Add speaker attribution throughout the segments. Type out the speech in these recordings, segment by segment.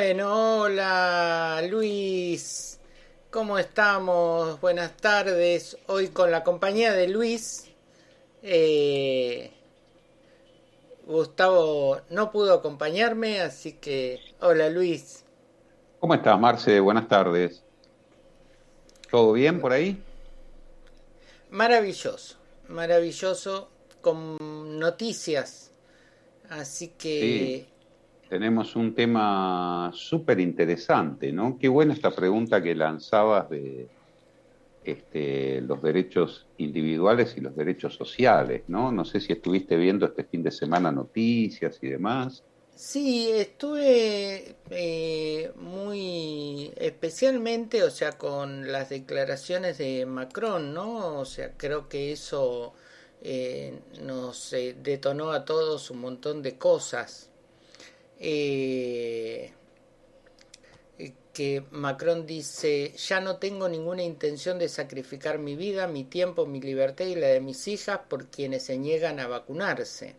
Speaker 1: Bueno, hola Luis, ¿cómo estamos? Buenas tardes. Hoy con la compañía de Luis. eh, Gustavo no pudo acompañarme, así que hola Luis.
Speaker 2: ¿Cómo estás, Marce? Buenas tardes. ¿Todo bien por ahí?
Speaker 1: Maravilloso, maravilloso con noticias. Así
Speaker 2: Sí,
Speaker 1: que
Speaker 2: tenemos un tema súper interesante, ¿no? Qué buena esta pregunta que lanzabas de los derechos individuales y los derechos sociales, ¿no? No sé si estuviste viendo este fin de semana noticias y demás.
Speaker 1: sí, estuve muy especialmente, o sea, con las declaraciones de Macron, ¿no? O sea, creo que eso nos detonó a todos un montón de cosas. Eh, que Macron dice, ya no tengo ninguna intención de sacrificar mi vida, mi tiempo, mi libertad y la de mis hijas por quienes se niegan a vacunarse.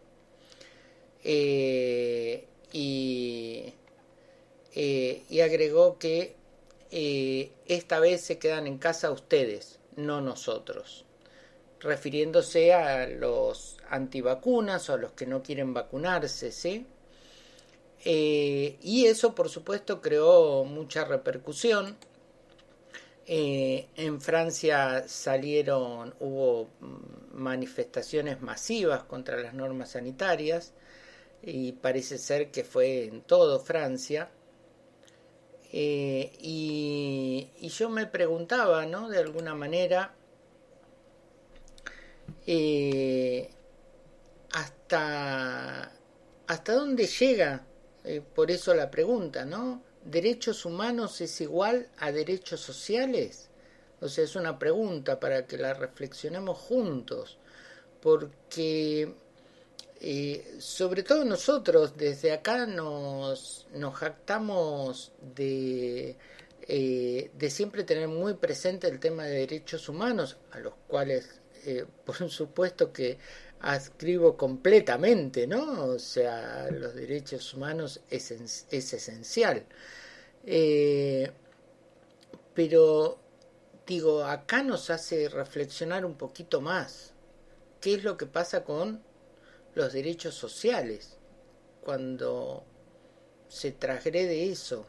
Speaker 1: Y y agregó que esta vez se quedan en casa ustedes, no nosotros, refiriéndose a los antivacunas o a los que no quieren vacunarse, ¿sí? Y eso, por supuesto, creó mucha repercusión. En Francia hubo manifestaciones masivas contra las normas sanitarias y parece ser que fue en todo Francia. Y yo me preguntaba, ¿no? De alguna manera, eh, hasta, hasta dónde llega, por eso la pregunta, ¿no? ¿Derechos humanos es igual a derechos sociales? O sea, es una pregunta para que la reflexionemos juntos, porque sobre todo nosotros desde acá nos jactamos de siempre tener muy presente el tema de derechos humanos, a los cuales por supuesto que adscribo completamente, ¿no? O sea, los derechos humanos es esencial. Eh, pero digo, acá nos hace reflexionar un poquito más. ¿Qué es lo que pasa con los derechos sociales cuando se transgrede eso?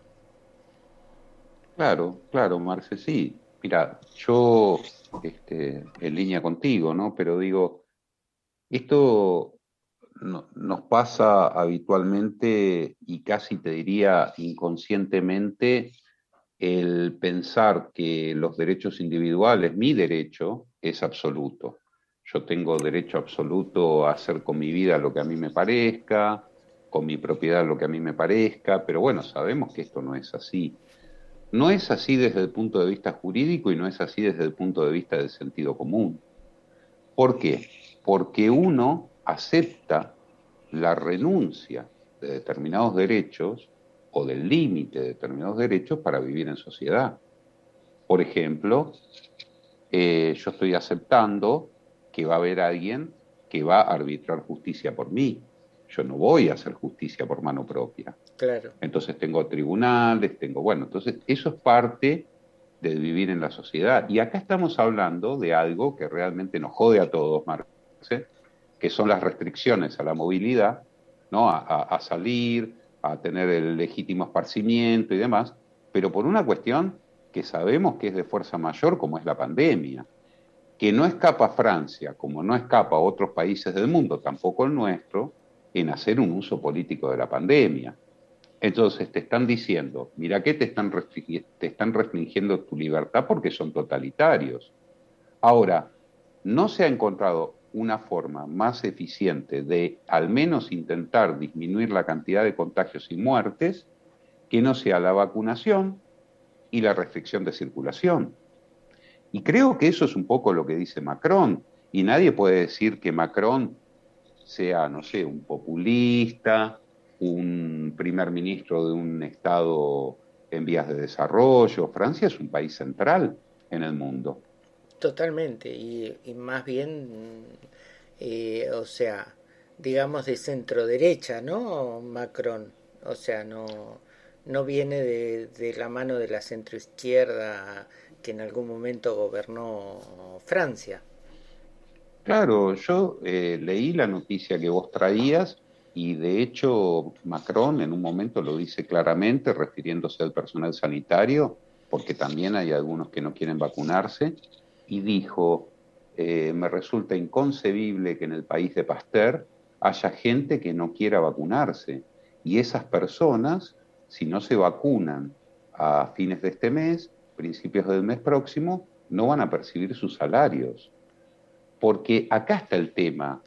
Speaker 2: Claro, claro, Marce, sí. Mira, yo, en línea contigo, ¿no? Pero digo, esto nos pasa habitualmente y casi te diría inconscientemente el pensar que los derechos individuales, mi derecho, es absoluto. Yo tengo derecho absoluto a hacer con mi vida lo que a mí me parezca, con mi propiedad lo que a mí me parezca, pero bueno, sabemos que esto no es así. No es así desde el punto de vista jurídico y no es así desde el punto de vista del sentido común. ¿Por qué? Porque uno acepta la renuncia de determinados derechos o del límite de determinados derechos para vivir en sociedad. Por ejemplo, yo estoy aceptando que va a haber alguien que va a arbitrar justicia por mí. Yo no voy a hacer justicia por mano propia.
Speaker 1: Claro,
Speaker 2: Entonces tengo tribunales, bueno, entonces eso es parte de vivir en la sociedad. Y acá estamos hablando de algo que realmente nos jode a todos, Marce, que son las restricciones a la movilidad, ¿no? A salir, a tener el legítimo esparcimiento y demás, pero por una cuestión que sabemos que es de fuerza mayor, como es la pandemia, que no escapa Francia, como no escapa a otros países del mundo, tampoco el nuestro, en hacer un uso político de la pandemia. Entonces te están diciendo, mira que te están restringiendo tu libertad porque son totalitarios. Ahora, no se ha encontrado una forma más eficiente de al menos intentar disminuir la cantidad de contagios y muertes que no sea la vacunación y la restricción de circulación. Y creo que eso es un poco lo que dice Macron. Y nadie puede decir que Macron sea, no sé, un populista, un primer ministro de un Estado en vías de desarrollo. Francia es un país central en el mundo.
Speaker 1: totalmente. Y más bien, o sea, digamos de centro derecha, ¿no? Macron. O sea, no, no viene de la mano de la centroizquierda que en algún momento gobernó Francia.
Speaker 2: Claro, yo leí la noticia que vos traías y de hecho Macron en un momento lo dice claramente refiriéndose al personal sanitario, porque también hay algunos que no quieren vacunarse, y dijo, me resulta inconcebible que en el país de Pasteur haya gente que no quiera vacunarse y esas personas, si no se vacunan a fines de este mes, principios del mes próximo, no van a percibir sus salarios. Porque acá está el tema,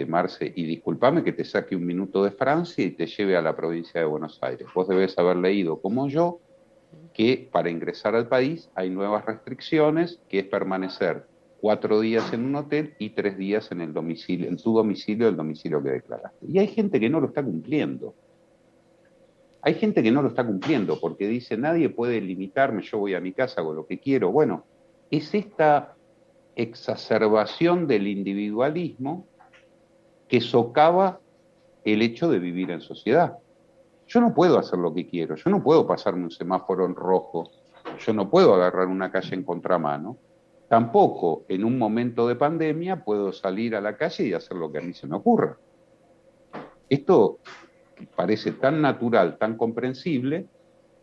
Speaker 2: Marce, y discúlpame que te saque un minuto de Francia y te lleve a la provincia de Buenos Aires. Vos debés haber leído, como yo, que para ingresar al país hay nuevas restricciones, que es permanecer 4 días en un hotel y 3 días en el domicilio, en tu domicilio, el domicilio que declaraste. Y hay gente que no lo está cumpliendo. Hay gente que no lo está cumpliendo porque dice, nadie puede limitarme, yo voy a mi casa, hago lo que quiero. Bueno, es esta exacerbación del individualismo que socava el hecho de vivir en sociedad. Yo no puedo hacer lo que quiero, yo no puedo pasarme un semáforo en rojo, yo no puedo agarrar una calle en contramano, tampoco en un momento de pandemia puedo salir a la calle y hacer lo que a mí se me ocurra. Esto parece tan natural, tan comprensible,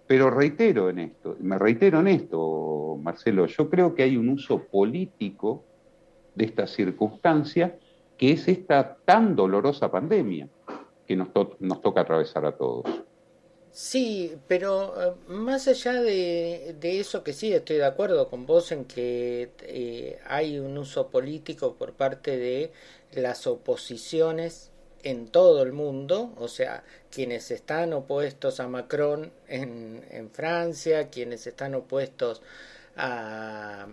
Speaker 2: pero me reitero en esto, Marcelo, yo creo que hay un uso político de esta circunstancia que es esta tan dolorosa pandemia que nos toca atravesar a todos.
Speaker 1: Sí, pero más allá de eso, que sí estoy de acuerdo con vos en que hay un uso político por parte de las oposiciones en todo el mundo, o sea, quienes están opuestos a Macron en Francia, quienes están opuestos a,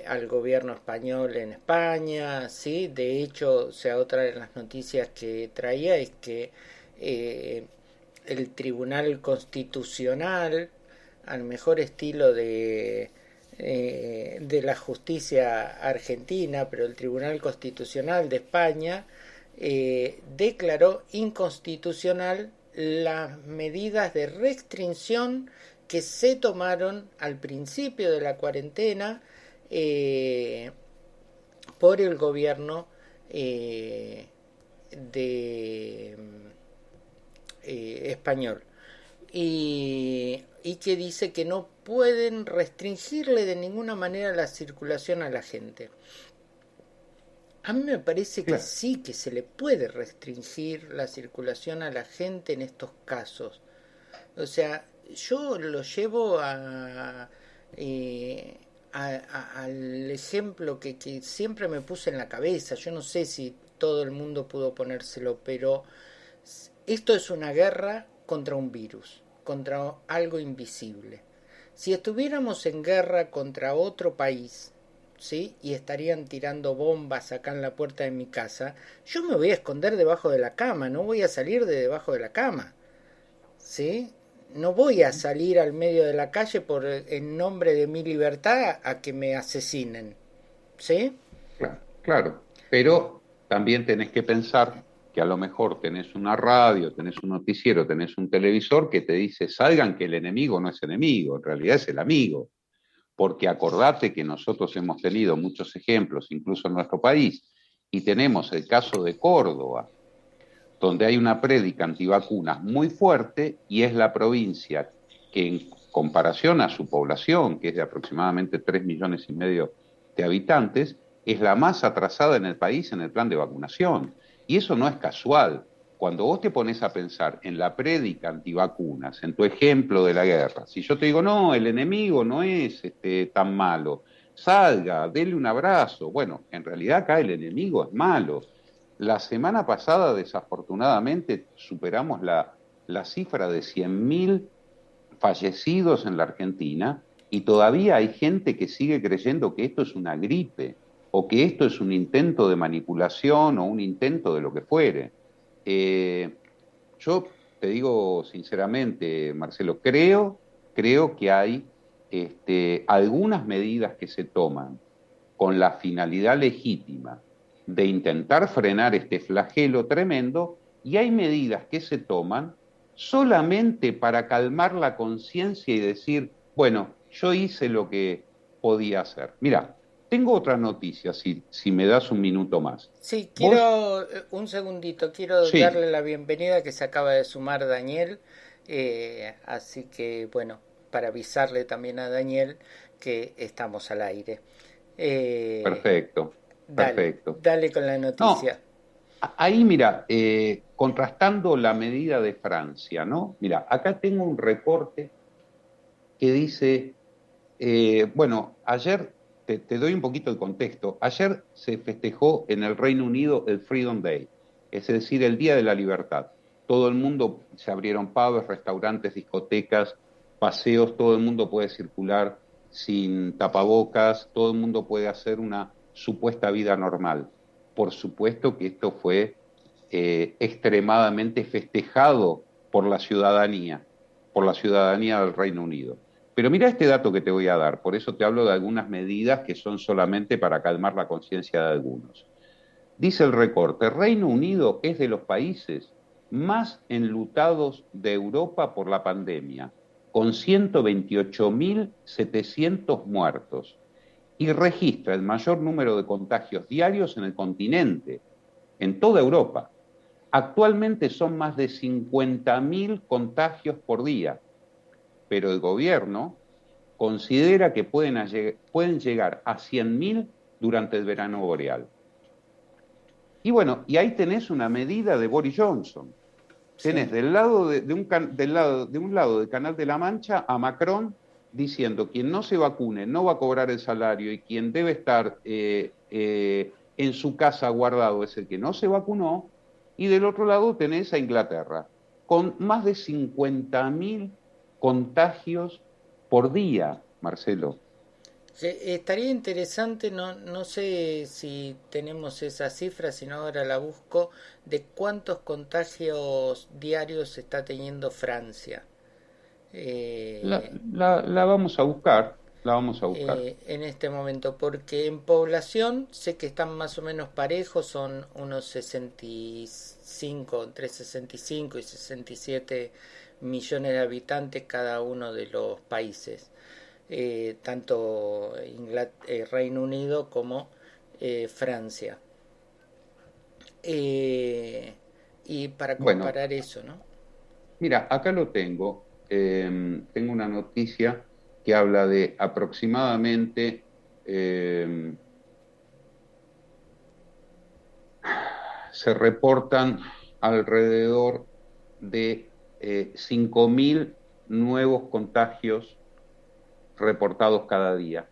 Speaker 1: al gobierno español en España, sí, de hecho, o sea, otra de las noticias que traía es que eh, el Tribunal Constitucional, al mejor estilo de la justicia argentina, pero el Tribunal Constitucional de España declaró inconstitucional las medidas de restricción que se tomaron al principio de la cuarentena por el gobierno de español y que dice que no pueden restringirle de ninguna manera la circulación a la gente. A mí me parece que
Speaker 2: Claro.
Speaker 1: sí, que se le puede restringir la circulación a la gente en estos casos. O sea, yo lo llevo al ejemplo que siempre me puse en la cabeza. Yo no sé si todo el mundo pudo ponérselo, pero esto es una guerra contra un virus, contra algo invisible. Si estuviéramos en guerra contra otro país, ¿sí? Y estarían tirando bombas acá en la puerta de mi casa, yo me voy a esconder debajo de la cama, no voy a salir de debajo de la cama, ¿sí? No voy a salir al medio de la calle por en nombre de mi libertad a que me asesinen, ¿sí?
Speaker 2: Claro, claro, pero también tenés que pensar que a lo mejor tenés una radio, tenés un noticiero, tenés un televisor que te dice, salgan que el enemigo no es enemigo, en realidad es el amigo, porque acordate que nosotros hemos tenido muchos ejemplos, incluso en nuestro país, y tenemos el caso de Córdoba, donde hay una prédica antivacunas muy fuerte y es la provincia que en comparación a su población, que es de aproximadamente 3,5 millones de habitantes, es la más atrasada en el país en el plan de vacunación. Y eso no es casual. Cuando vos te pones a pensar en la prédica antivacunas, en tu ejemplo de la guerra, si yo te digo, no, el enemigo no es tan malo, salga, dele un abrazo. Bueno, en realidad acá el enemigo es malo. La semana pasada, desafortunadamente, superamos la cifra de 100.000 fallecidos en la Argentina y todavía hay gente que sigue creyendo que esto es una gripe o que esto es un intento de manipulación o un intento de lo que fuere. Eh, yo te digo sinceramente, Marcelo, creo que hay algunas medidas que se toman con la finalidad legítima de intentar frenar este flagelo tremendo y hay medidas que se toman solamente para calmar la conciencia y decir, bueno, yo hice lo que podía hacer. Mira, tengo otra noticia, si me das un minuto más.
Speaker 1: Sí,
Speaker 2: Vos,
Speaker 1: quiero un segundito, quiero
Speaker 2: sí,
Speaker 1: darle la bienvenida que se acaba de sumar Daniel, así que bueno, para avisarle también a Daniel que estamos al aire. Eh,
Speaker 2: perfecto,
Speaker 1: dale,
Speaker 2: perfecto.
Speaker 1: dale con la
Speaker 2: No,
Speaker 1: noticia.
Speaker 2: ahí mira, contrastando la medida de Francia, ¿no? Mira, acá tengo un reporte que dice, bueno, ayer, te doy un poquito de contexto, ayer se festejó en el Reino Unido el Freedom Day, es decir, el Día de la Libertad. Todo el mundo, se abrieron pubs, restaurantes, discotecas, paseos, todo el mundo puede circular sin tapabocas, todo el mundo puede hacer una supuesta vida normal. Por supuesto que esto fue extremadamente festejado por la ciudadanía del Reino Unido. Pero mira este dato que te voy a dar, por eso te hablo de algunas medidas que son solamente para calmar la conciencia de algunos. Dice el recorte, Reino Unido es de los países más enlutados de Europa por la pandemia, con 128.700 muertos, y registra el mayor número de contagios diarios en el continente, en toda Europa. Actualmente son más de 50.000 contagios por día, pero el gobierno considera que pueden llegar a 100.000 durante el verano boreal. Y bueno, y ahí tenés una medida de Boris Johnson. Tenés
Speaker 1: Sí.
Speaker 2: del lado del Canal de la Mancha a Macron diciendo quien no se vacune no va a cobrar el salario y quien debe estar en su casa guardado es el que no se vacunó. Y del otro lado tenés a Inglaterra, con más de 50.000 contagios por día, Marcelo.
Speaker 1: Sí, estaría interesante, no sé si tenemos esa cifra, sino ahora la busco, de cuántos contagios diarios está teniendo Francia.
Speaker 2: La,
Speaker 1: Eh,
Speaker 2: la, la vamos a buscar, la vamos a buscar.
Speaker 1: en este momento, porque en población sé que están más o menos parejos, son unos 65, entre 65 y 67 millones de habitantes cada uno de los países, tanto Reino Unido como Francia. Eh, y para
Speaker 2: Bueno,
Speaker 1: comparar eso, ¿no?
Speaker 2: mira, acá lo tengo. Tengo una noticia que habla de aproximadamente, eh, se reportan alrededor de 5.000 nuevos contagios reportados cada día.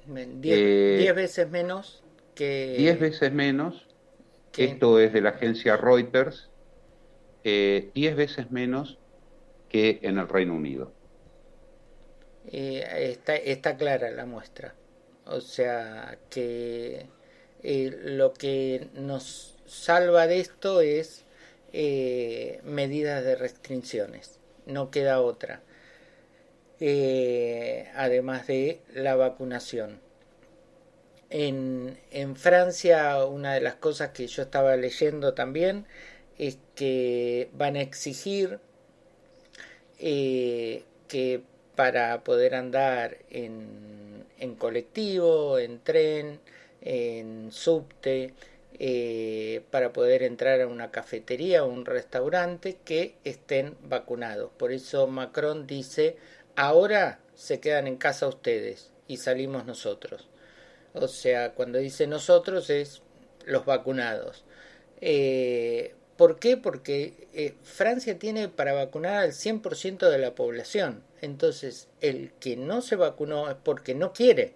Speaker 1: 10
Speaker 2: Eh,
Speaker 1: veces menos
Speaker 2: 10
Speaker 1: que,
Speaker 2: veces menos,
Speaker 1: que
Speaker 2: esto es de la agencia Reuters, 10 veces menos que en el Reino Unido.
Speaker 1: está clara la muestra. O sea que lo que nos salva de esto es medidas de restricciones. No queda otra. Además de la vacunación. En Francia, una de las cosas que yo estaba leyendo también es que van a exigir que para poder andar en colectivo, en tren, en subte, para poder entrar a una cafetería o un restaurante, que estén vacunados. Por eso Macron dice, ahora se quedan en casa ustedes y salimos nosotros. O sea, cuando dice nosotros es los vacunados. ¿Por qué? Porque Francia tiene para vacunar al 100% de la población. Entonces, el que no se vacunó es porque no quiere,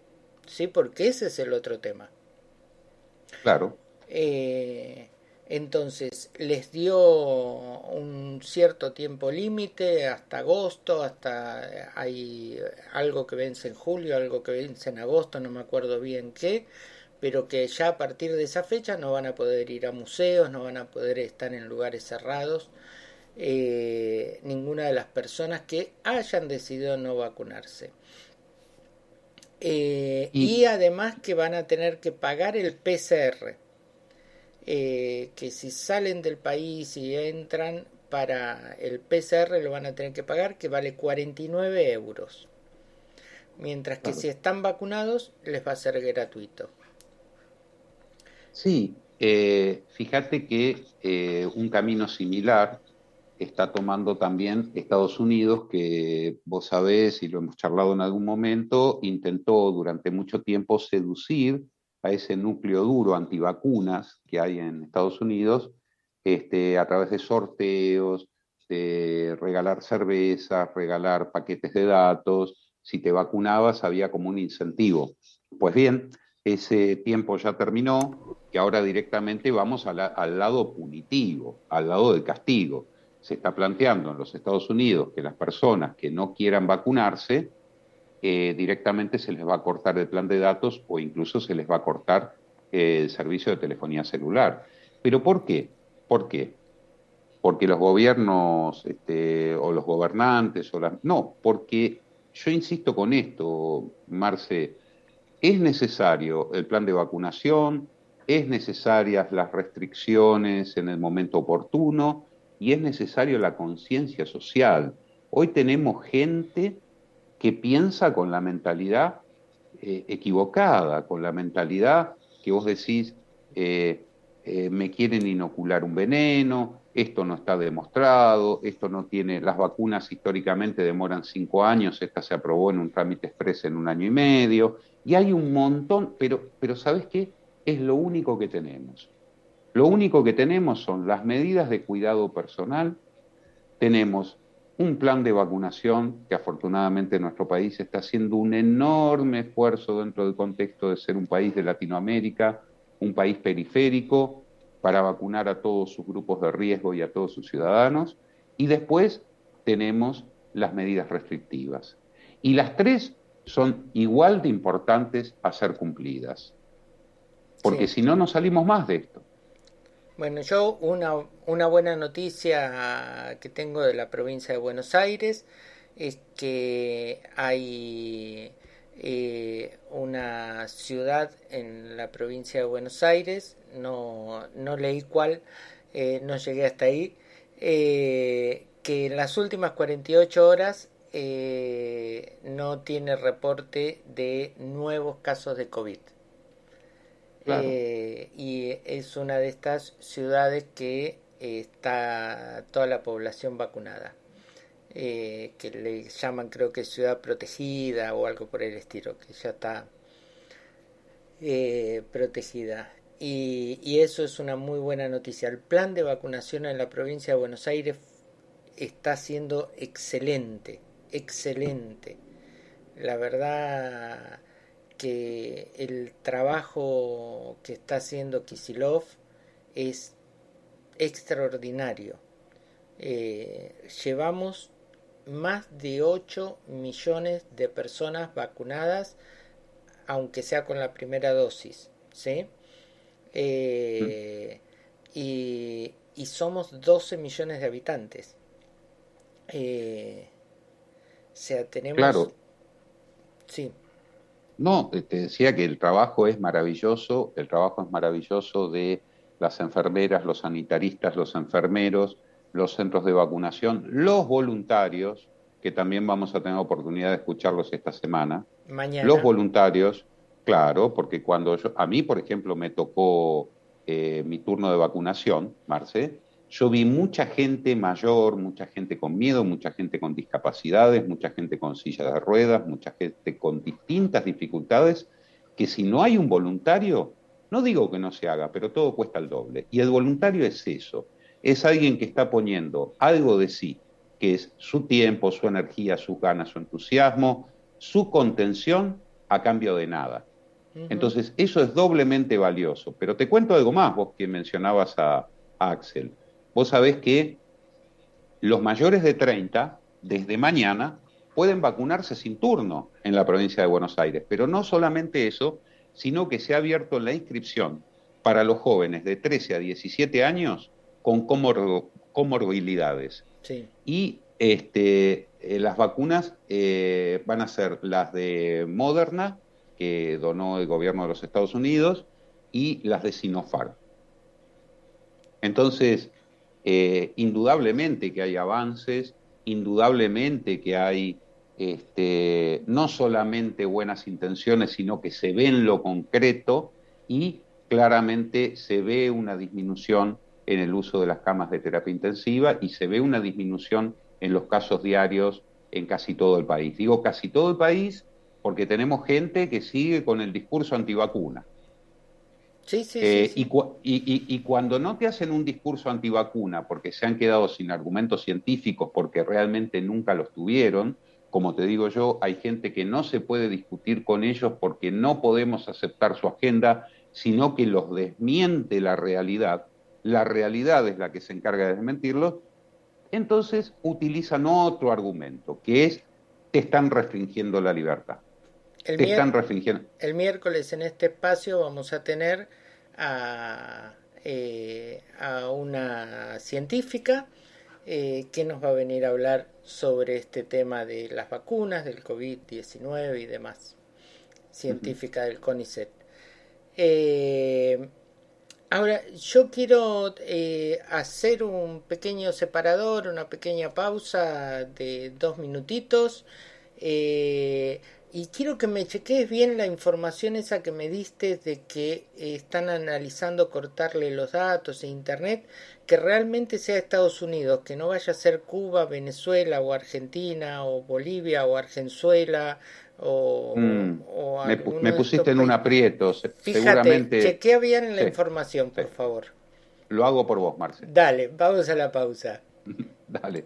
Speaker 1: ¿sí? Porque ese es el otro tema.
Speaker 2: Claro.
Speaker 1: Eh, entonces, les dio un cierto tiempo límite hasta agosto, hasta hay algo que vence en julio, algo que vence en agosto, no me acuerdo bien qué, pero que ya a partir de esa fecha no van a poder ir a museos, no van a poder estar en lugares cerrados, ninguna de las personas que hayan decidido no vacunarse. Y
Speaker 2: Y
Speaker 1: además que van a tener que pagar el PCR, que si salen del país y entran, para el PCR lo van a tener que pagar, que vale 49 euros. Mientras que
Speaker 2: Claro.
Speaker 1: si están vacunados, les va a ser gratuito.
Speaker 2: Sí, fíjate que un camino similar está tomando también Estados Unidos, que vos sabés, y lo hemos charlado en algún momento, intentó durante mucho tiempo seducir a ese núcleo duro antivacunas que hay en Estados Unidos, a través de sorteos, de regalar cervezas, regalar paquetes de datos. Si te vacunabas había como un incentivo. Pues bien, ese tiempo ya terminó, que ahora directamente vamos al lado punitivo, al lado del castigo. Se está planteando en los Estados Unidos que las personas que no quieran vacunarse, directamente se les va a cortar el plan de datos o incluso se les va a cortar el servicio de telefonía celular. ¿Pero por qué? ¿Por qué? Porque los gobiernos o los gobernantes o las... No, porque yo insisto con esto, Marce, es necesario el plan de vacunación, es necesarias las restricciones en el momento oportuno y es necesario la conciencia social. Hoy tenemos gente que piensa con la mentalidad equivocada, con la mentalidad que vos decís, me quieren inocular un veneno, esto no está demostrado, esto no tiene, las vacunas históricamente demoran 5 años, esta se aprobó en un trámite express en 1 año y medio, y hay un montón, pero ¿sabés qué? Es lo único que tenemos. Lo único que tenemos son las medidas de cuidado personal, tenemos un plan de vacunación que afortunadamente nuestro país está haciendo un enorme esfuerzo dentro del contexto de ser un país de Latinoamérica, un país periférico, para vacunar a todos sus grupos de riesgo y a todos sus ciudadanos. Y después tenemos las medidas restrictivas. Y las tres son igual de importantes a ser cumplidas, porque
Speaker 1: Sí.
Speaker 2: si no, no salimos más de esto.
Speaker 1: Bueno, yo una buena noticia que tengo de la provincia de Buenos Aires es que hay una ciudad en la provincia de Buenos Aires, no leí cuál, no llegué hasta ahí, que en las últimas 48 horas no tiene reporte de nuevos casos de COVID.
Speaker 2: Claro.
Speaker 1: Y es una de estas ciudades que está toda la población vacunada, que le llaman, creo que ciudad protegida o algo por el estilo, que ya está protegida. Y eso es una muy buena noticia. El plan de vacunación en la provincia de Buenos Aires está siendo excelente, excelente. La verdad que el trabajo que está haciendo Kisilov es extraordinario. Llevamos más de 8 millones de personas vacunadas, aunque sea con la primera dosis, ¿sí?
Speaker 2: Mm.
Speaker 1: Y somos 12 millones de habitantes. O sea, tenemos...
Speaker 2: Claro.
Speaker 1: Sí,
Speaker 2: No, te decía que el trabajo es maravilloso de las enfermeras, los sanitaristas, los enfermeros, los centros de vacunación, los voluntarios, que también vamos a tener oportunidad de escucharlos esta semana. Los
Speaker 1: mañana.
Speaker 2: voluntarios, claro, porque a mí, por ejemplo, me tocó mi turno de vacunación, Marce, yo vi mucha gente mayor, mucha gente con miedo, mucha gente con discapacidades, mucha gente con silla de ruedas, mucha gente con distintas dificultades, que si no hay un voluntario, no digo que no se haga, pero todo cuesta el doble. Y el voluntario es eso, es alguien que está poniendo algo de sí, que es su tiempo, su energía, sus ganas, su entusiasmo, su contención a cambio de nada.
Speaker 1: Ujú.
Speaker 2: Entonces, eso es doblemente valioso. Pero te cuento algo más, vos que mencionabas a Axel. Vos sabés que los mayores de 30, desde mañana, pueden vacunarse sin turno en la provincia de Buenos Aires. Pero no solamente eso, sino que se ha abierto la inscripción para los jóvenes de 13 a 17 años con comorbilidades.
Speaker 1: Sí.
Speaker 2: Y las vacunas van a ser las de Moderna, que donó el gobierno de los Estados Unidos, y las de Sinopharm. Entonces, indudablemente que hay avances, indudablemente que hay no solamente buenas intenciones, sino que se ve en lo concreto y claramente se ve una disminución en el uso de las camas de terapia intensiva y se ve una disminución en los casos diarios en casi todo el país. Digo casi todo el país porque tenemos gente que sigue con el discurso antivacuna.
Speaker 1: Sí, sí, sí, sí.
Speaker 2: Y cuando no te hacen un discurso antivacuna porque se han quedado sin argumentos científicos, porque realmente nunca los tuvieron, como te digo yo, hay gente que no se puede discutir con ellos porque no podemos aceptar su agenda, sino que los desmiente la realidad. La realidad es la que se encarga de desmentirlos. Entonces utilizan otro argumento, que es, te están restringiendo la libertad.
Speaker 1: El,
Speaker 2: Te están
Speaker 1: mier
Speaker 2: restringiendo.
Speaker 1: el miércoles en este espacio vamos a tener a una científica que nos va a venir a hablar sobre este tema de las vacunas, del COVID-19 y demás. Científica del CONICET. Eh, Ahora, yo quiero hacer un pequeño separador, una pequeña pausa de 2 minutitos. Y quiero que me cheques bien la información esa que me diste de que están analizando cortarle los datos e internet, que realmente sea Estados Unidos, que no vaya a ser Cuba, Venezuela o Argentina o Bolivia o Argenzuela o
Speaker 2: Me
Speaker 1: alguno de estos
Speaker 2: pusiste en un
Speaker 1: países.
Speaker 2: aprieto,
Speaker 1: Fíjate,
Speaker 2: seguramente.
Speaker 1: chequea bien la
Speaker 2: Sí,
Speaker 1: información,
Speaker 2: sí.
Speaker 1: por favor.
Speaker 2: Lo hago por vos, Marce.
Speaker 1: Dale, vamos a la pausa.
Speaker 2: Dale.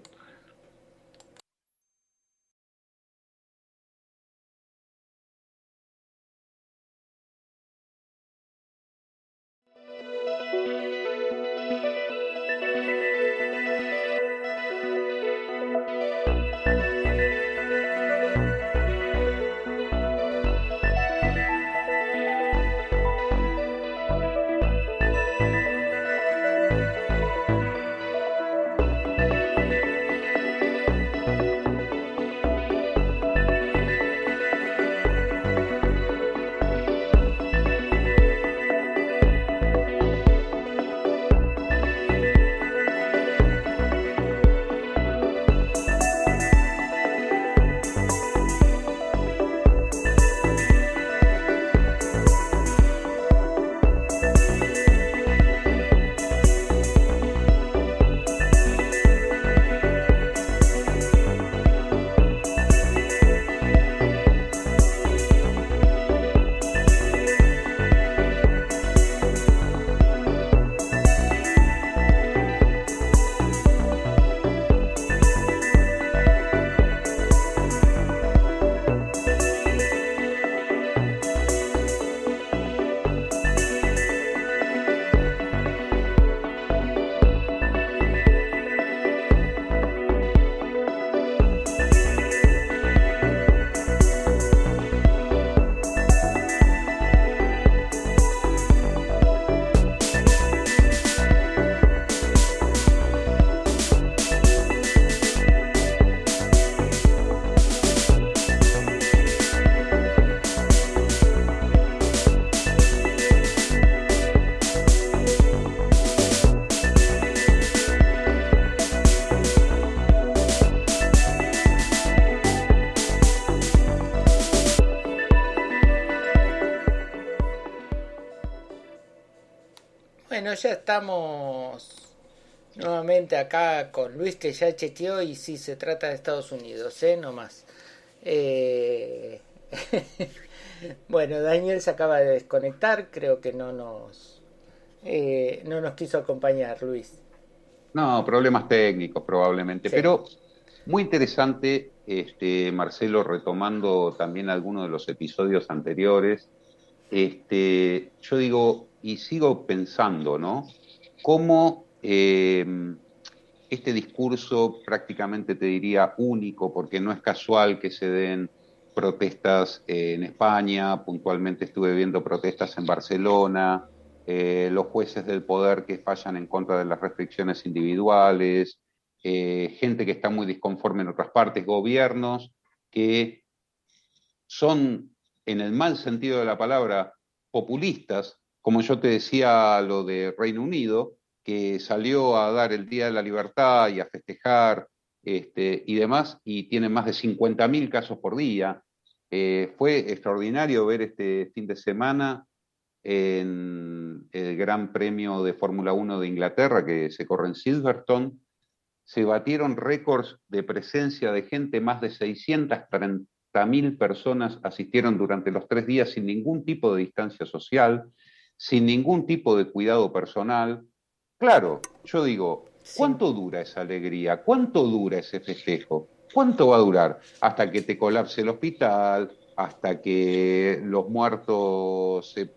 Speaker 1: Bueno, ya estamos nuevamente acá con Luis, que ya chequeó y sí se trata de Estados Unidos, no más. Eh... bueno, Daniel se acaba de desconectar, creo que no nos quiso acompañar, Luis.
Speaker 2: No, problemas técnicos probablemente,
Speaker 1: Sí.
Speaker 2: pero muy interesante, Marcelo, retomando también algunos de los episodios anteriores. Yo digo, y sigo pensando, ¿no? Cómo este discurso prácticamente te diría único, porque no es casual que se den protestas en España, puntualmente estuve viendo protestas en Barcelona, los jueces del poder que fallan en contra de las restricciones individuales, gente que está muy disconforme en otras partes, gobiernos que son, en el mal sentido de la palabra, populistas, como yo te decía lo de Reino Unido, que salió a dar el Día de la Libertad y a festejar y demás, y tiene más de 50.000 casos por día. Fue extraordinario ver este fin de semana en el Gran Premio de Fórmula 1 de Inglaterra, que se corre en Silverstone. Se batieron récords de presencia de gente, más de 630.000 personas asistieron durante los 3 días sin ningún tipo de distancia social, sin ningún tipo de cuidado personal. Claro, yo digo,
Speaker 1: Sí.
Speaker 2: ¿cuánto dura esa alegría? ¿Cuánto dura ese festejo? ¿Cuánto va a durar? Hasta que te colapse el hospital, hasta que los muertos se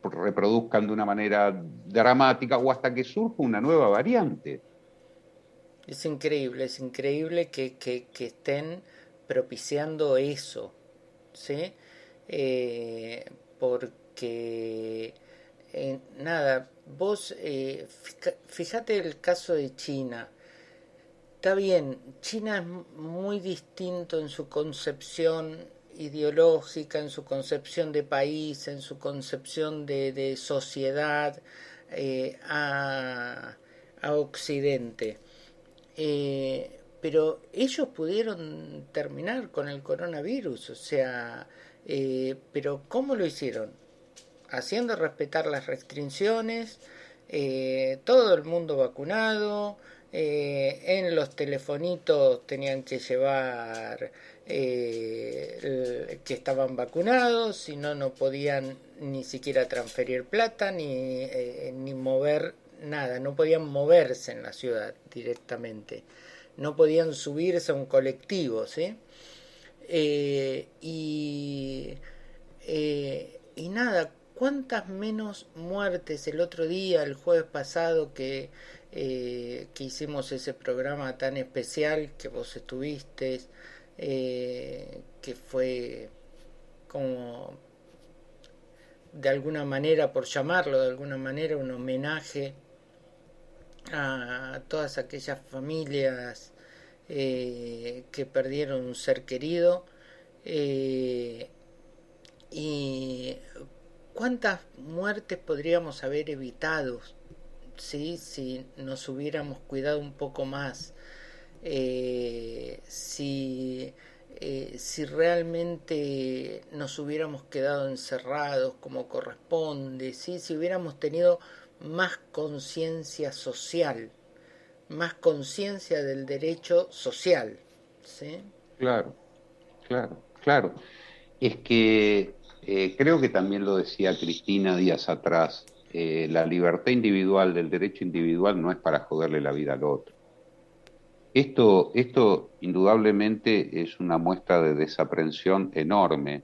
Speaker 2: reproduzcan de una manera dramática o hasta que surja una nueva variante.
Speaker 1: Es increíble que estén propiciando eso, ¿sí? Eh, Porque, nada, vos, fíjate el caso de China. Está bien, China es muy distinto en su concepción ideológica, en su concepción de país, en su concepción de sociedad, a Occidente. Pero ellos pudieron terminar con el coronavirus, o sea, pero ¿cómo lo hicieron? Haciendo respetar las restricciones, todo el mundo vacunado, en los telefonitos tenían que llevar que estaban vacunados, si no, no podían ni siquiera transferir plata ni mover nada, no podían moverse en la ciudad directamente, no podían subirse a un colectivo, ¿sí? Y nada, ¿cuántas menos muertes el otro día, el jueves pasado, que hicimos ese programa tan especial que vos estuviste, que fue como de alguna manera, por llamarlo de alguna manera, un homenaje a todas aquellas familias que perdieron un ser querido? eh, y cuántas muertes podríamos haber evitado, ¿sí? Si nos hubiéramos cuidado un poco más, si realmente nos hubiéramos quedado encerrados como corresponde, ¿sí? Si hubiéramos tenido más conciencia social, más conciencia del derecho social, ¿sí?
Speaker 2: Claro, claro, claro. Es que creo que también lo decía Cristina días atrás, la libertad individual del derecho individual no es para joderle la vida al otro. Esto indudablemente es una muestra de desaprensión enorme.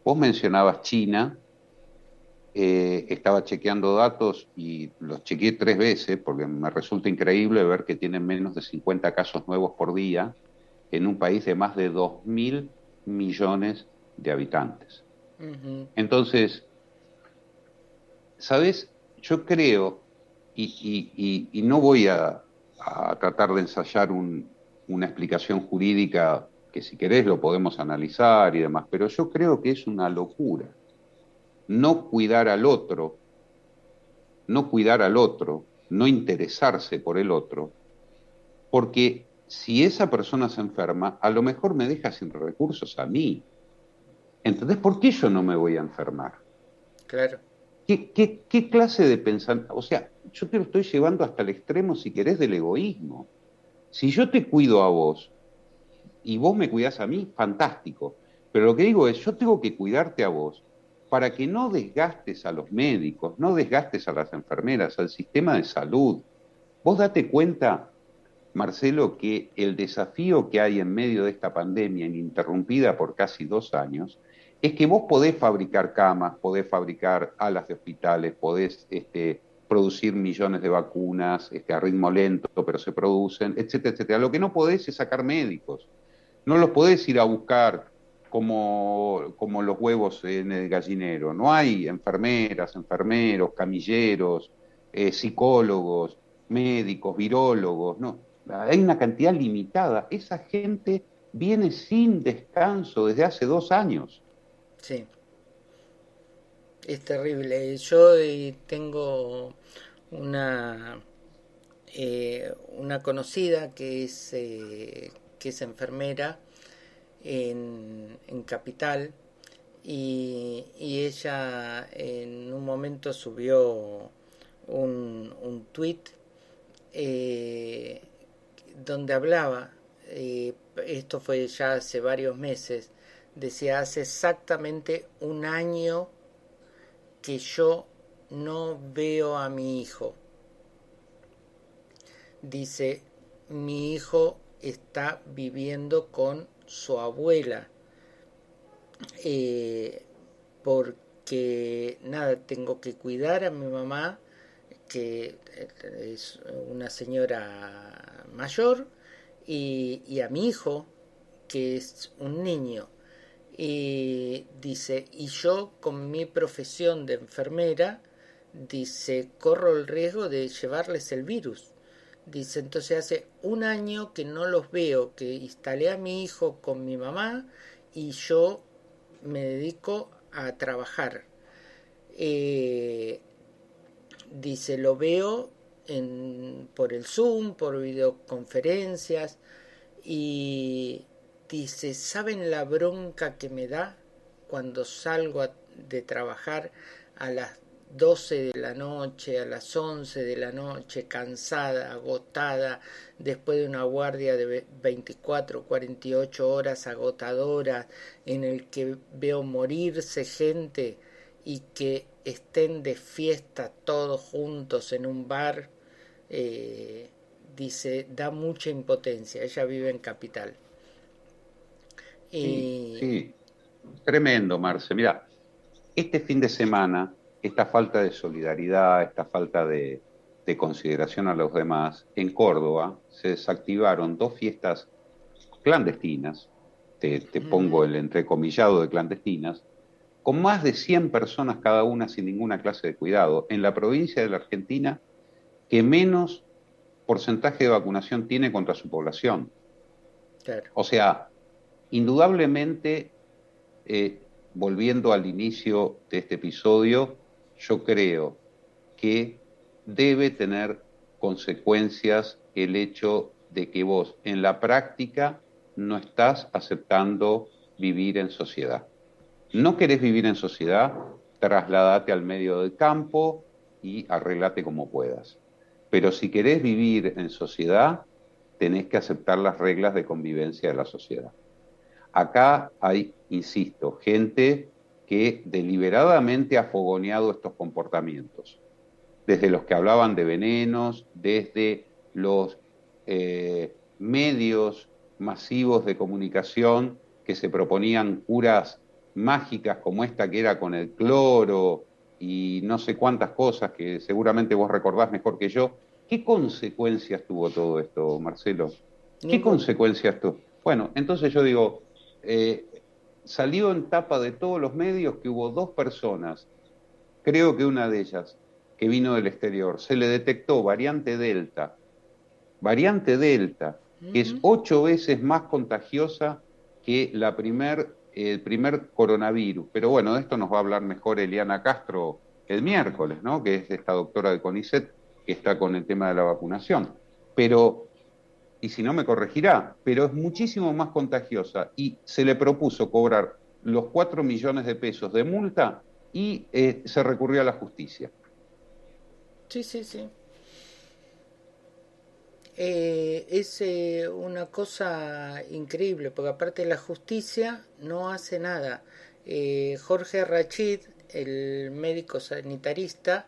Speaker 2: Vos mencionabas China, estaba chequeando datos y los chequeé 3 veces porque me resulta increíble ver que tienen menos de 50 casos nuevos por día en un país de más de 2.000 millones de habitantes.
Speaker 1: Ujú.
Speaker 2: Entonces, ¿sabes? Yo creo, y no voy a tratar de ensayar una explicación jurídica que si querés lo podemos analizar y demás, pero yo creo que es una locura no cuidar al otro, no cuidar al otro, no interesarse por el otro, porque si esa persona se enferma, a lo mejor me deja sin recursos a mí. ¿Entendés por qué yo no me voy a enfermar?
Speaker 1: Claro.
Speaker 2: ¿Qué clase de pensamiento? O sea, yo te lo estoy llevando hasta el extremo, si querés, del egoísmo. Si yo te cuido a vos y vos me cuidás a mí, fantástico. Pero lo que digo es, yo tengo que cuidarte a vos para que no desgastes a los médicos, no desgastes a las enfermeras, al sistema de salud. Vos date cuenta, Marcelo, que el desafío que hay en medio de esta pandemia ininterrumpida por casi 2 años es que vos podés fabricar camas, podés fabricar alas de hospitales, podés producir millones de vacunas a ritmo lento, pero se producen, etcétera, etcétera. Lo que no podés es sacar médicos. No los podés ir a buscar como los huevos en el gallinero. No hay enfermeras, enfermeros, camilleros, psicólogos, médicos, virólogos. No, hay una cantidad limitada. Esa gente viene sin descanso desde hace 2 años.
Speaker 1: Sí, es terrible. Yo tengo una, una conocida que es enfermera en Capital, y ella en un momento subió un tweet donde hablaba, esto fue ya hace varios meses, decía: hace exactamente un año que yo no veo a mi hijo. Dice: mi hijo está viviendo con su abuela, porque nada, tengo que cuidar a mi mamá, que es una señora mayor, y a mi hijo, que es un niño. Y dice: y yo con mi profesión de enfermera, dice, corro el riesgo de llevarles el virus. Dice: entonces hace un año que no los veo, que instalé a mi hijo con mi mamá y yo me dedico a trabajar. Dice: lo veo por el Zoom, por videoconferencias, y dice: ¿saben la bronca que me da cuando salgo de trabajar a las 12 de la noche, a las 11 de la noche, cansada, agotada, después de una guardia de 24, 48 horas agotadora, en el que veo morirse gente y que estén de fiesta todos juntos en un bar? Dice: da mucha impotencia. Ella vive en Capital.
Speaker 2: Sí,
Speaker 1: Y
Speaker 2: sí, tremendo, Marce. Mira, este fin de semana, esta falta de solidaridad, esta falta de consideración a los demás, en Córdoba se desactivaron dos fiestas clandestinas, te pongo el entrecomillado de clandestinas, con más de 100 personas cada una sin ninguna clase de cuidado, en la provincia de la Argentina que menos porcentaje de vacunación tiene contra su población.
Speaker 1: claro.
Speaker 2: O sea, indudablemente, volviendo al inicio de este episodio, yo creo que debe tener consecuencias el hecho de que vos en la práctica no estás aceptando vivir en sociedad. ¿No querés vivir en sociedad? Trasladate al medio del campo y arreglate como puedas. Pero si querés vivir en sociedad, tenés que aceptar las reglas de convivencia de la sociedad. Acá hay, insisto, gente que deliberadamente ha fogoneado estos comportamientos, desde los que hablaban de venenos, desde los medios masivos de comunicación que se proponían curas mágicas como esta que era con el cloro y no sé cuántas cosas que seguramente vos recordás mejor que yo. ¿Qué consecuencias tuvo todo esto, Marcelo? ¿Qué
Speaker 1: Ninguna.
Speaker 2: consecuencias tuvo? Bueno, entonces yo digo, eh, salió en tapa de todos los medios que hubo dos personas, creo que una de ellas, que vino del exterior, se le detectó variante Delta, que es 8 veces más contagiosa que el primer coronavirus. Pero bueno, de esto nos va a hablar mejor Eliana Castro el miércoles, ¿no? Que es esta doctora de CONICET que está con el tema de la vacunación. Pero, y si no me corregirá, pero es muchísimo más contagiosa y se le propuso cobrar los 4 millones de pesos de multa y se recurrió a la justicia.
Speaker 1: Sí, sí, sí. Es una cosa increíble, porque aparte la justicia no hace nada. Jorge Rachid, el médico sanitarista,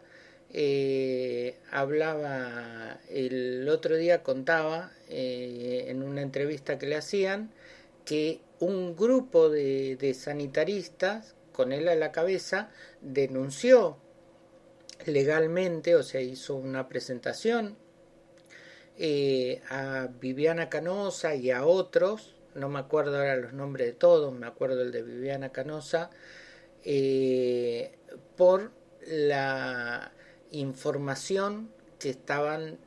Speaker 1: hablaba el otro día, contaba en una entrevista que le hacían, que un grupo de sanitaristas, con él a la cabeza, denunció legalmente, o sea, hizo una presentación a Viviana Canosa y a otros, no me acuerdo ahora los nombres de todos, me acuerdo el de Viviana Canosa, por la información que estaban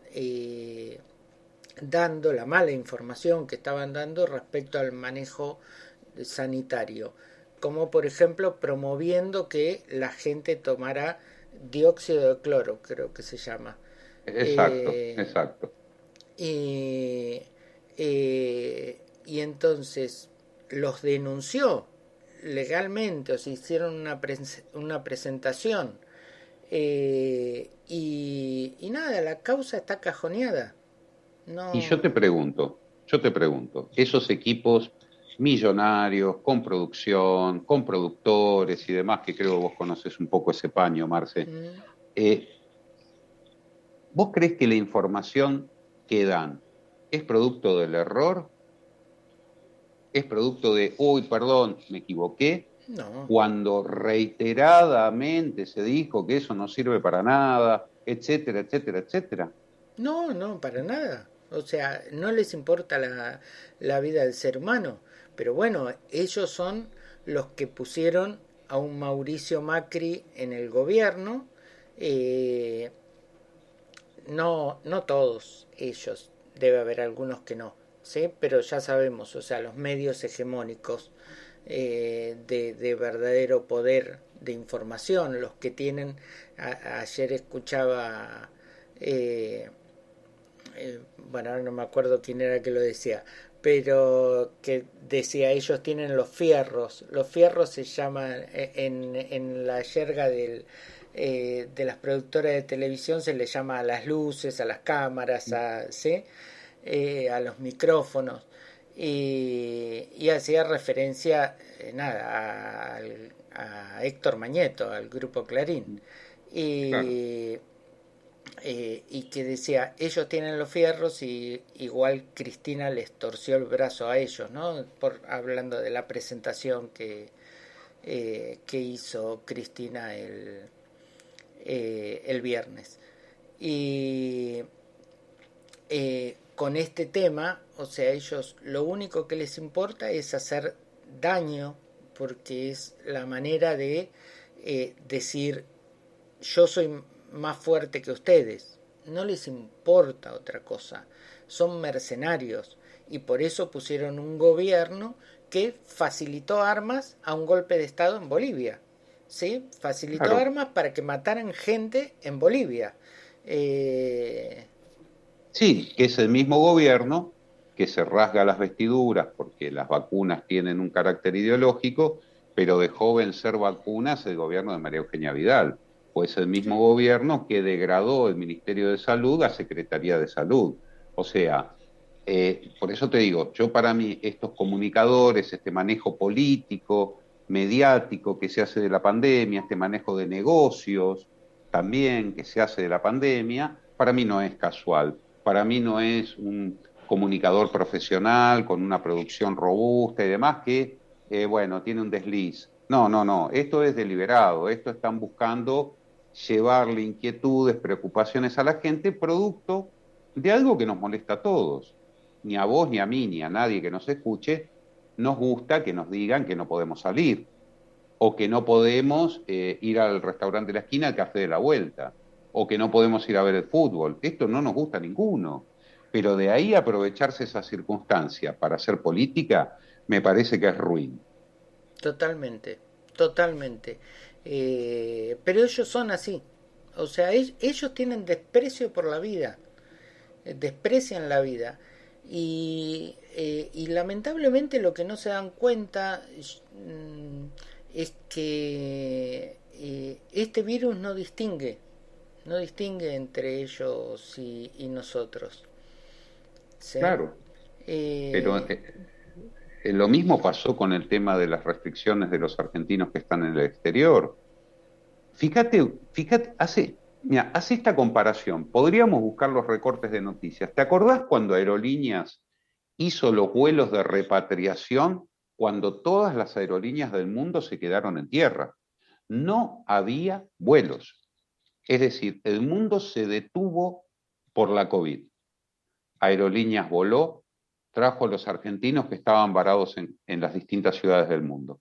Speaker 1: dando, la mala información que estaban dando respecto al manejo sanitario, como por ejemplo promoviendo que la gente tomara dióxido de cloro, creo que se llama,
Speaker 2: exacto,
Speaker 1: Eh,
Speaker 2: exacto.
Speaker 1: y, y entonces los denunció legalmente, o sea, hicieron una presentación. Y nada, la causa está cajoneada.
Speaker 2: Y
Speaker 1: No,
Speaker 2: yo te pregunto, esos equipos millonarios, con producción, con productores y demás, que creo vos conoces un poco ese paño, Marce,
Speaker 1: mm,
Speaker 2: eh, ¿vos crees que la información que dan es producto del error? ¿Es producto de, uy, perdón, me equivoqué?
Speaker 1: no,
Speaker 2: Cuando reiteradamente se dijo que eso no sirve para nada, etcétera, etcétera, etcétera.
Speaker 1: no, para nada. O sea, no les importa la vida del ser humano. Pero bueno, ellos son los que pusieron a un Mauricio Macri en el gobierno. eh, no todos ellos, debe haber algunos que no, ¿sí? Pero ya sabemos, o sea, los medios hegemónicos de verdadero poder de información, los que tienen, ayer escuchaba, eh, bueno, ahora no me acuerdo quién era que lo decía, pero que decía ellos tienen los fierros se llaman en la jerga de las productoras de televisión se le llama a las luces, a las cámaras, ¿sí? A los micrófonos y hacía referencia nada a Héctor Mañeto, al grupo Clarín
Speaker 2: Claro.
Speaker 1: y y que decía, ellos tienen los fierros y igual Cristina les torció el brazo a ellos, ¿no? Por, hablando de la presentación que hizo Cristina el viernes. Y con este tema, o sea, ellos lo único que les importa es hacer daño porque es la manera de decir yo soy más fuerte que ustedes. No les importa otra cosa. Son mercenarios y por eso pusieron un gobierno que facilitó armas a un golpe de Estado en Bolivia. ¿Sí? Facilitó
Speaker 2: Claro.
Speaker 1: armas para que mataran gente en Bolivia. Eh,
Speaker 2: Sí, que es el mismo gobierno que se rasga las vestiduras porque las vacunas tienen un carácter ideológico, pero dejó vencer vacunas el gobierno de María Eugenia Vidal. Pues el mismo gobierno que degradó el Ministerio de Salud a Secretaría de Salud. O sea, por eso te digo, yo para mí estos comunicadores, este manejo político, mediático que se hace de la pandemia, este manejo de negocios también que se hace de la pandemia, para mí no es casual, para mí no es un comunicador profesional con una producción robusta y demás que, bueno, tiene un desliz. No, no, no, esto es deliberado, esto están buscando llevarle inquietudes, preocupaciones a la gente, producto de algo que nos molesta a todos. Ni a vos, ni a mí, ni a nadie que nos escuche, nos gusta que nos digan que no podemos salir o que no podemos ir al restaurante de la esquina, al café de la vuelta, o que no podemos ir a ver el fútbol. Esto no nos gusta a ninguno. Pero de ahí aprovecharse esa circunstancia para hacer política, me parece que es ruin.
Speaker 1: totalmente, totalmente. Pero ellos son así. O sea, ellos tienen desprecio por la vida. Desprecian la vida. Y lamentablemente lo que no se dan cuenta es que este virus no distingue entre ellos y nosotros. ¿Sí?
Speaker 2: Claro, pero
Speaker 1: Eh,
Speaker 2: lo mismo pasó con el tema de las restricciones de los argentinos que están en el exterior. Fíjate, mira, hace esta comparación. Podríamos buscar los recortes de noticias. ¿Te acordás cuando Aerolíneas hizo los vuelos de repatriación cuando todas las aerolíneas del mundo se quedaron en tierra? No había vuelos. Es decir, el mundo se detuvo por la COVID. Aerolíneas voló, trajo a los argentinos que estaban varados en las distintas ciudades del mundo.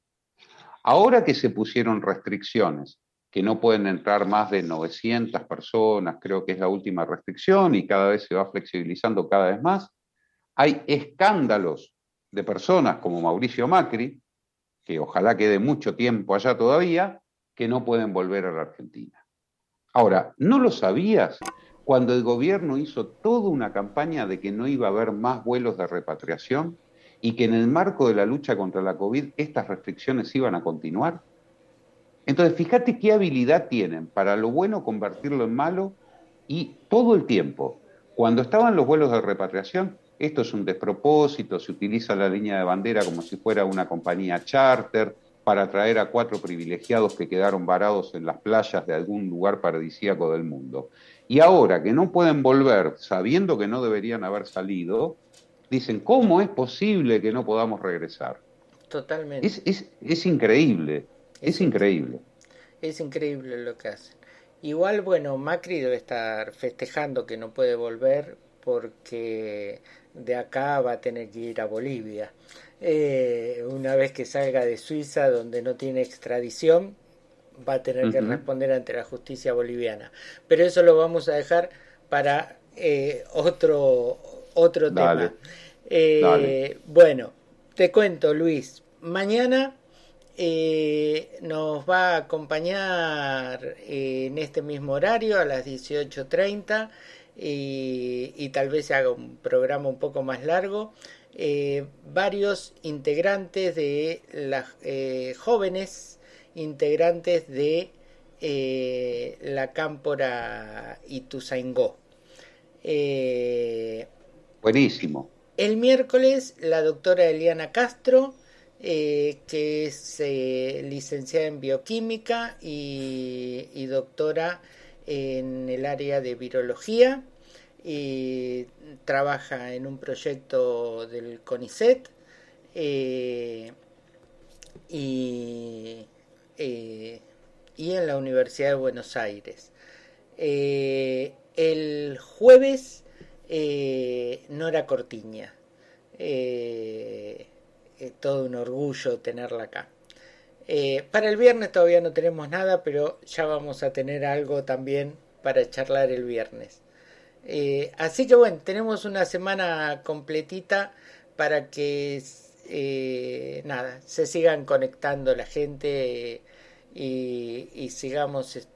Speaker 2: Ahora que se pusieron restricciones, que no pueden entrar más de 900 personas, creo que es la última restricción y cada vez se va flexibilizando cada vez más, hay escándalos de personas como Mauricio Macri, que ojalá quede mucho tiempo allá todavía, que no pueden volver a la Argentina. Ahora, ¿no lo sabías? cuando el gobierno hizo toda una campaña de que no iba a haber más vuelos de repatriación y que en el marco de la lucha contra la COVID estas restricciones iban a continuar. Entonces, fíjate qué habilidad tienen para lo bueno convertirlo en malo y todo el tiempo. Cuando estaban los vuelos de repatriación, esto es un despropósito, se utiliza la línea de bandera como si fuera una compañía charter para traer a 4 privilegiados que quedaron varados en las playas de algún lugar paradisíaco del mundo. Y ahora que no pueden volver, sabiendo que no deberían haber salido, dicen, ¿cómo es posible que no podamos regresar?
Speaker 1: Totalmente.
Speaker 2: Es increíble,
Speaker 1: Es,
Speaker 2: es
Speaker 1: incre-
Speaker 2: increíble.
Speaker 1: es increíble lo que hacen. Igual, bueno, Macri debe estar festejando que no puede volver porque de acá va a tener que ir a Bolivia. Una vez que salga de Suiza, donde no tiene extradición, va a tener que
Speaker 2: Ujú.
Speaker 1: responder ante la justicia boliviana. Pero eso lo vamos a dejar para otro tema.
Speaker 2: Dale, dale.
Speaker 1: Bueno, te cuento, Luis. Mañana nos va a acompañar en este mismo horario a las 18:30 y tal vez se haga un programa un poco más largo. Varios integrantes de las jóvenes integrantes de la Cámpora Ituzaingó. Eh,
Speaker 2: Buenísimo.
Speaker 1: el miércoles la doctora Eliana Castro, que es licenciada en bioquímica y doctora en el área de virología, y trabaja en un proyecto del CONICET, eh, y, eh, y en la Universidad de Buenos Aires. El jueves, Nora Cortiña. Todo un orgullo tenerla acá. Para el viernes todavía no tenemos nada, pero ya vamos a tener algo también para charlar el viernes. Así que bueno, tenemos una semana completita para que nada, se sigan conectando la gente, y sigamos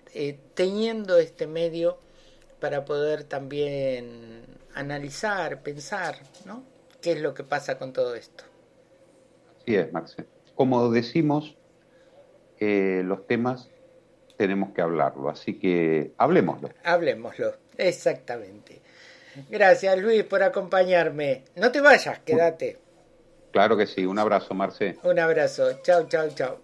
Speaker 1: teniendo este medio para poder también analizar, pensar, ¿no? ¿Qué es lo que pasa con todo esto?
Speaker 2: Así es, Marce. Como decimos, los temas tenemos que hablarlo, así que hablemoslo.
Speaker 1: Hablemoslo, exactamente. Gracias, Luis, por acompañarme. No te vayas, quédate.
Speaker 2: Claro que sí. Un abrazo, Marce.
Speaker 1: Un abrazo. Chau, chau, chau.